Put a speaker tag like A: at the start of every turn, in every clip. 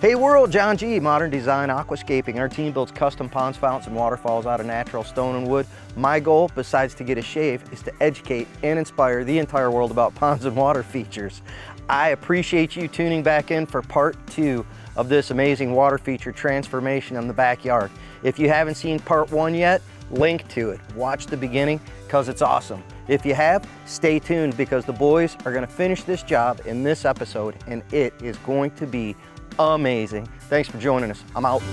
A: Hey world, John G, Modern Design Aquascaping. Our team builds custom ponds, fountains, and waterfalls out of natural stone and wood. My goal, besides to get a shave, is to educate and inspire the entire world about ponds and water features. I appreciate you tuning back in for part 2 of this amazing water feature transformation in the backyard. If you haven't seen part 1 yet, link to it. Watch the beginning because it's awesome. If you have, stay tuned because the boys are going to finish this job in this episode and it is going to be amazing. Thanks for joining us. I'm out.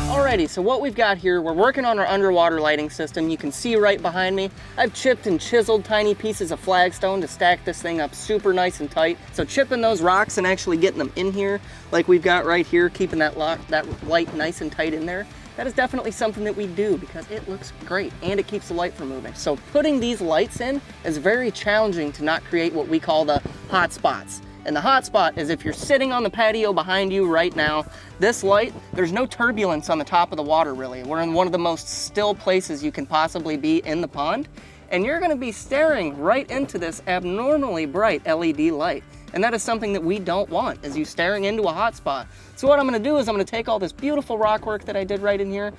B: Alrighty, so what we've got here, we're working on our underwater lighting system. You can see right behind me, I've chipped and chiseled tiny pieces of flagstone to stack this thing up super nice and tight. So chipping those rocks and actually getting them in here, like we've got right here, keeping that light nice and tight in there, that is definitely something that we do because it looks great and it keeps the light from moving. So putting these lights in is very challenging to not create what we call the hot spots. And the hot spot is if you're sitting on the patio behind you right now, this light, there's no turbulence on the top of the water really. We're in one of the most still places you can possibly be in the pond. And you're gonna be staring right into this abnormally bright LED light. And that is something that we don't want, is you staring into a hot spot. So what I'm gonna do is I'm gonna take all this beautiful rock work that I did right in here,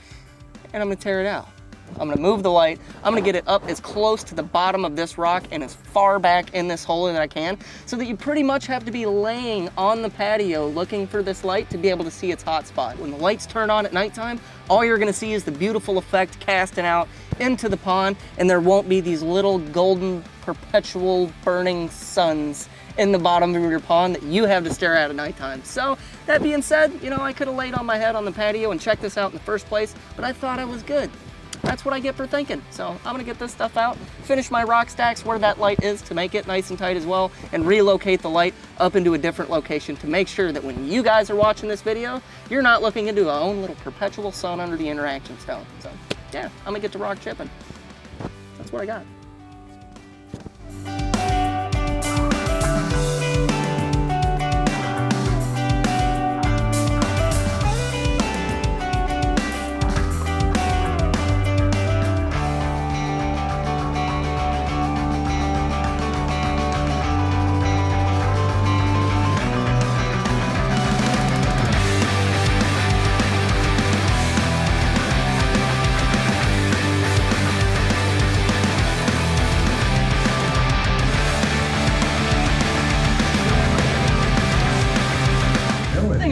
B: and I'm gonna tear it out. I'm gonna move the light. I'm gonna get it up as close to the bottom of this rock and as far back in this hole that I can, so that you pretty much have to be laying on the patio looking for this light to be able to see its hot spot. When the lights turn on at nighttime, all you're gonna see is the beautiful effect casting out into the pond, and there won't be these little golden, perpetual burning suns in the bottom of your pond that you have to stare at nighttime. So that being said, you know, I could have laid on my head on the patio and checked this out in the first place, but I thought I was good. That's what I get for thinking. So I'm gonna get this stuff out, finish my rock stacks where that light is to make it nice and tight as well, and relocate the light up into a different location to make sure that when you guys are watching this video, you're not looking into our own little perpetual sun under the interaction stone. So yeah, I'm gonna get to rock chipping. That's what I got.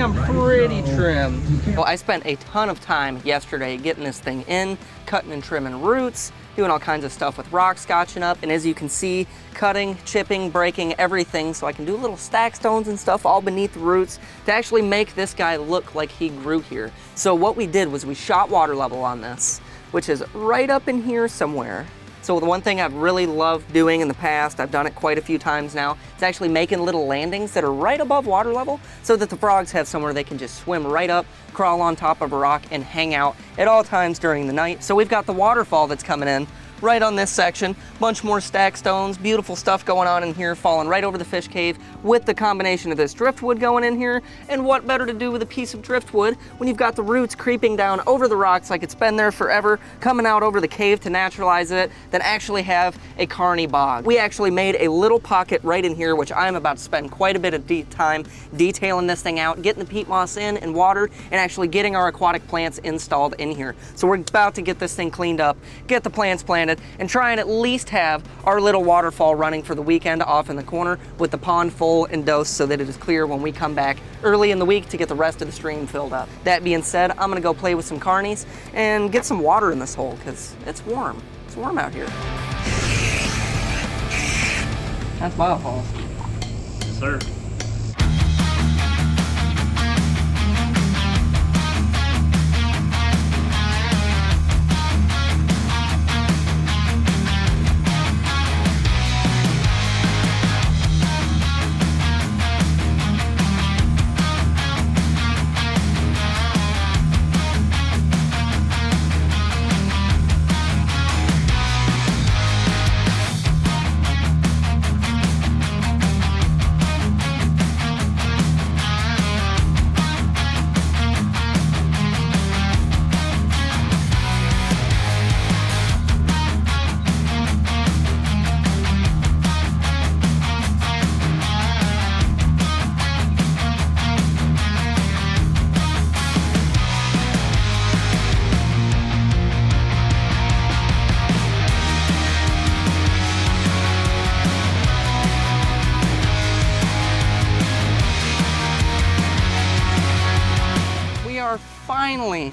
B: I'm pretty trimmed. Well, I spent a ton of time yesterday getting this thing in, cutting and trimming roots, doing all kinds of stuff with rock scotching up, and as you can see, cutting, chipping, breaking everything so I can do little stack stones and stuff all beneath the roots to actually make this guy look like he grew here. So what we did was we shot water level on this, which is right up in here somewhere. So the one thing I've really loved doing in the past, I've done it quite a few times now, is actually making little landings that are right above water level so that the frogs have somewhere they can just swim right up, crawl on top of a rock, and hang out at all times during the night. So we've got the waterfall that's coming in right on this section, bunch more stack stones, beautiful stuff going on in here, falling right over the fish cave with the combination of this driftwood going in here. And what better to do with a piece of driftwood when you've got the roots creeping down over the rocks like it's been there forever, coming out over the cave to naturalize it, than actually have a carny bog. We actually made a little pocket right in here, which I'm about to spend quite a bit of time detailing this thing out, getting the peat moss in and watered, and actually getting our aquatic plants installed in here. So we're about to get this thing cleaned up, get the plants planted, and try and at least have our little waterfall running for the weekend off in the corner with the pond full and dosed so that it is clear when we come back early in the week to get the rest of the stream filled up. That being said, I'm gonna go play with some carnies and get some water in this hole because it's warm. It's warm out here. That's waterfall.
C: Yes, sir.
B: finally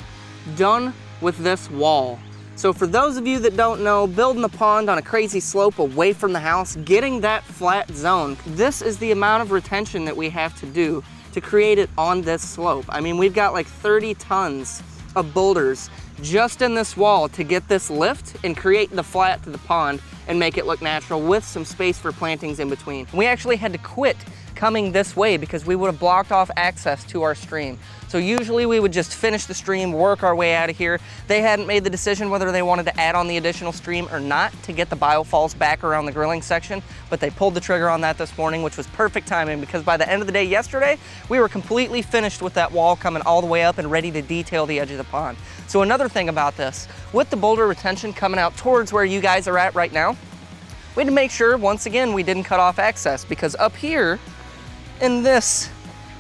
B: done with this wall. So for those of you that don't know, building a pond on a crazy slope away from the house, getting that flat zone, this is the amount of retention that we have to do to create it on this slope. I mean, we've got like 30 tons of boulders just in this wall to get this lift and create the flat to the pond and make it look natural with some space for plantings in between. We actually had to quit coming this way because we would have blocked off access to our stream. So usually we would just finish the stream, work our way out of here. They hadn't made the decision whether they wanted to add on the additional stream or not to get the biofalls back around the grilling section, but they pulled the trigger on that this morning, which was perfect timing because by the end of the day yesterday, we were completely finished with that wall coming all the way up and ready to detail the edge of the pond. So another thing about this, with the boulder retention coming out towards where you guys are at right now, we had to make sure, once again, we didn't cut off access because up here in this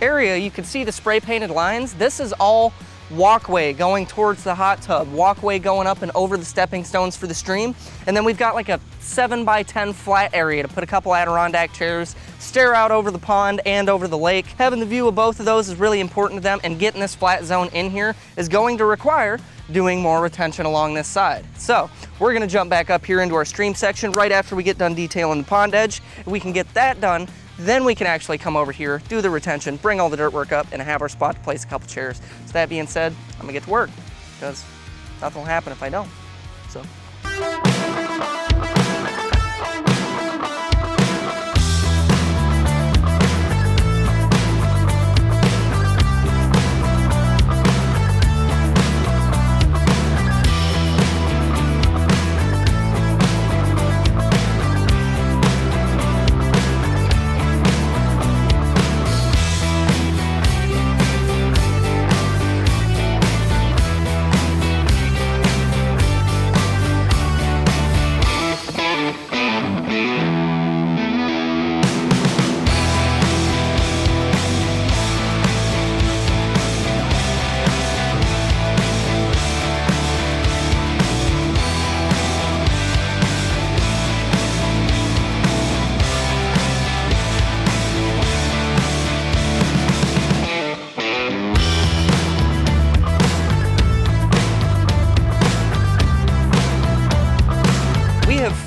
B: area, you can see the spray painted lines. This is all walkway going towards the hot tub, walkway going up and over the stepping stones for the stream. And then we've got like a 7x10 flat area to put a couple Adirondack chairs, stare out over the pond and over the lake. Having the view of both of those is really important to them, and getting this flat zone in here is going to require doing more retention along this side. So we're gonna jump back up here into our stream section right after we get done detailing the pond edge. If we can get that done, then we can actually come over here, do the retention, bring all the dirt work up, and have our spot to place a couple chairs. So that being said, I'm gonna get to work because nothing will happen if I don't. So.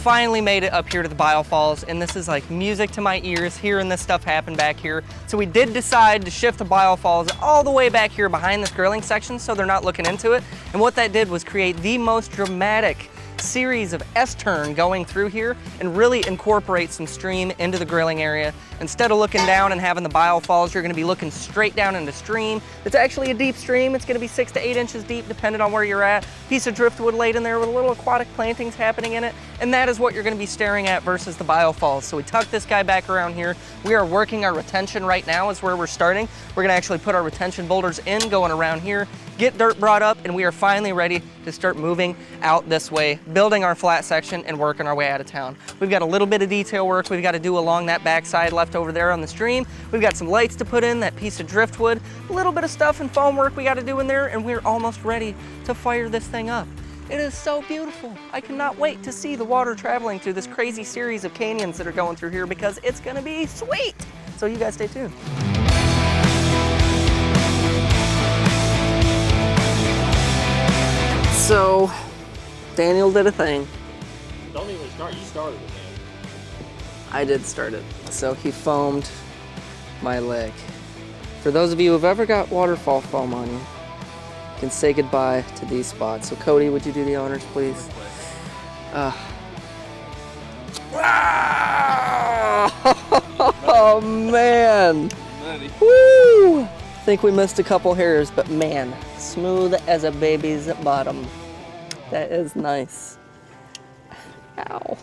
B: Finally made it up here to the biofalls, and this is like music to my ears hearing this stuff happen back here. So we did decide to shift the biofalls all the way back here behind this grilling section so they're not looking into it. And what that did was create the most dramatic series of S-turn going through here and really incorporate some stream into the grilling area. Instead of looking down and having the biofalls, you're gonna be looking straight down into stream. It's actually a deep stream. It's gonna be 6 to 8 inches deep depending on where you're at. Piece of driftwood laid in there with little aquatic plantings happening in it. And that is what you're gonna be staring at versus the biofalls. So we tuck this guy back around here. We are working our retention right now is where we're starting. We're gonna actually put our retention boulders in going around here, get dirt brought up, and we are finally ready to start moving out this way, building our flat section and working our way out of town. We've got a little bit of detail work we've got to do along that backside left over there on the stream. We've got some lights to put in, that piece of driftwood, a little bit of stuff and foam work we got to do in there, and we're almost ready to fire this thing up. It is so beautiful. I cannot wait to see the water traveling through this crazy series of canyons that are going through here because it's going to be sweet. So you guys stay tuned. So, Daniel did a thing.
C: Don't even start, you started it, man.
B: I did start it. So he foamed my leg. For those of you who've ever got waterfall foam on you, you can say goodbye to these spots. So Cody, would you do the honors, please? Oh man! Woo! I think we missed a couple hairs, but man, smooth as a baby's bottom. That is nice. Ow.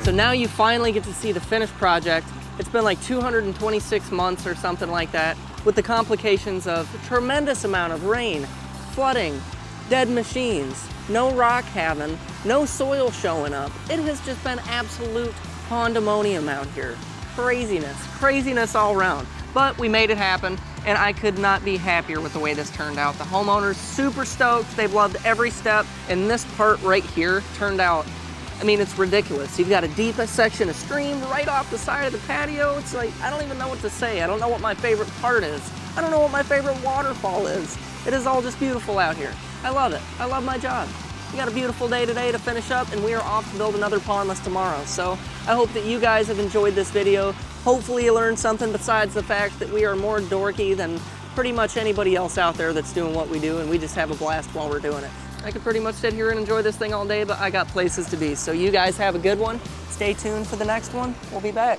B: So now you finally get to see the finished project. It's been like 226 months or something like that with the complications of a tremendous amount of rain, flooding, dead machines, no rock having, no soil showing up. It has just been absolute pandemonium out here. Craziness all around. But we made it happen, and I could not be happier with the way this turned out. The homeowners super stoked. They've loved every step, and this part right here turned out, I mean, it's ridiculous. You've got a deep section of stream right off the side of the patio. It's like, I don't even know what to say. I don't know what my favorite part is. I don't know what my favorite waterfall is. It is all just beautiful out here. I love it. I love my job. We got a beautiful day today to finish up, and we are off to build another pondless tomorrow. So I hope that you guys have enjoyed this video. Hopefully you learned something besides the fact that we are more dorky than pretty much anybody else out there that's doing what we do, and we just have a blast while we're doing it. I could pretty much sit here and enjoy this thing all day, but I got places to be. So you guys have a good one. Stay tuned for the next one. We'll be back.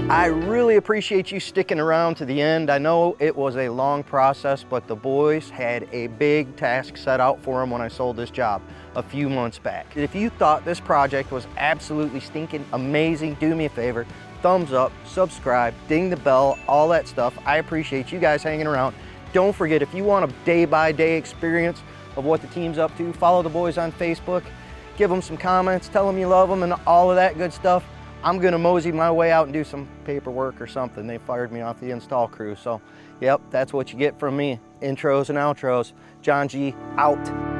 A: I really appreciate you sticking around to the end. I know it was a long process, but the boys had a big task set out for them when I sold this job a few months back. If you thought this project was absolutely stinking amazing, do me a favor, thumbs up, subscribe, ding the bell, all that stuff. I appreciate you guys hanging around. Don't forget, if you want a day-by-day experience of what the team's up to, follow the boys on Facebook, give them some comments, tell them you love them and all of that good stuff. I'm gonna mosey my way out and do some paperwork or something. They fired me off the install crew. So, yep, that's what you get from me. Intros and outros. John G, out.